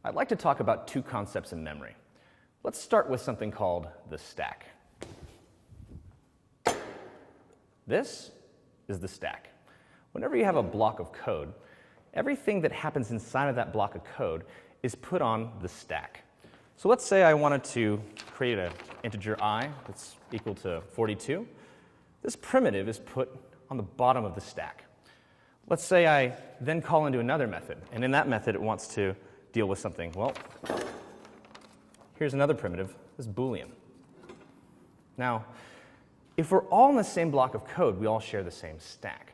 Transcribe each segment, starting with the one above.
I'd like to talk about two concepts in memory. Let's start with something called the stack. This is the stack. Whenever you have a block of code, everything that happens inside of that block of code is put on the stack. So let's say I wanted to create an integer I that's equal to 42. This primitive is put on the bottom of the stack. Let's say I then call into another method, and in that method it wants to deal with something. Well, here's another primitive, this Boolean. Now, if we're all in the same block of code, we all share the same stack.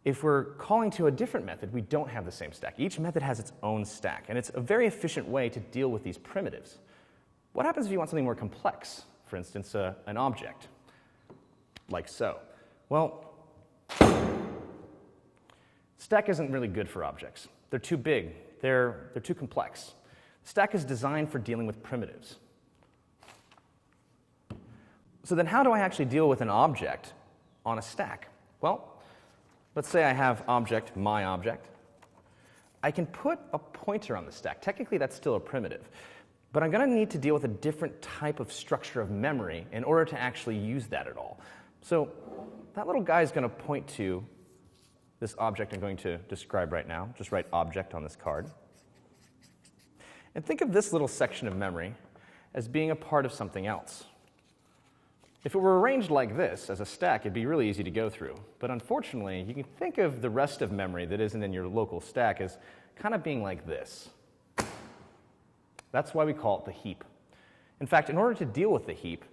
If we're calling to a different method, we don't have the same stack. Each method has its own stack, and it's a very efficient way to deal with these primitives. What happens if you want something more complex? For instance, an object, like so. Well, stack isn't really good for objects. They're too big. They're too complex. Stack is designed for dealing with primitives. So then how do I actually deal with an object on a stack? Well, let's say I have object, my object. I can put a pointer on the stack. Technically, that's still a primitive. But I'm going to need to deal with a different type of structure of memory in order to actually use that at all. So that little guy is going to point to this object I'm going to describe right now. Just write object on this card. And think of this little section of memory as being a part of something else. If it were arranged like this, as a stack, it'd be really easy to go through. But unfortunately, you can think of the rest of memory that isn't in your local stack as kind of being like this. That's why we call it the heap. In fact, in order to deal with the heap,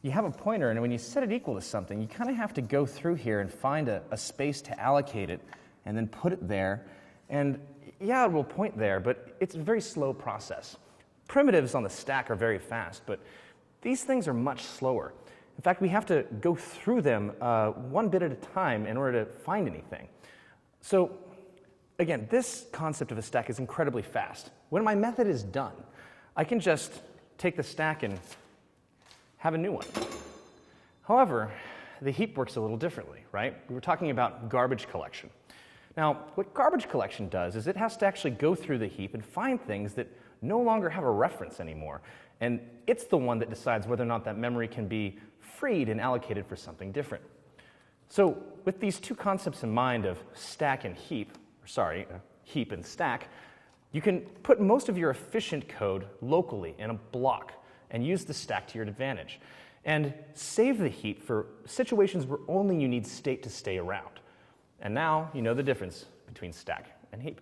you have a pointer, and when you set it equal to something, you kind of have to go through here and find a space to allocate it, and then put it there. And yeah, it will point there, but it's a very slow process. Primitives on the stack are very fast, but these things are much slower. In fact, we have to go through them one bit at a time in order to find anything. So again, this concept of a stack is incredibly fast. When my method is done, I can just take the stack and have a new one. However, the heap works a little differently, right? We were talking about garbage collection. Now, what garbage collection does is it has to actually go through the heap and find things that no longer have a reference anymore. And it's the one that decides whether or not that memory can be freed and allocated for something different. So with these two concepts in mind of stack and heap, heap and stack, you can put most of your efficient code locally in a block and use the stack to your advantage. And save the heap for situations where only you need state to stay around. And now you know the difference between stack and heap.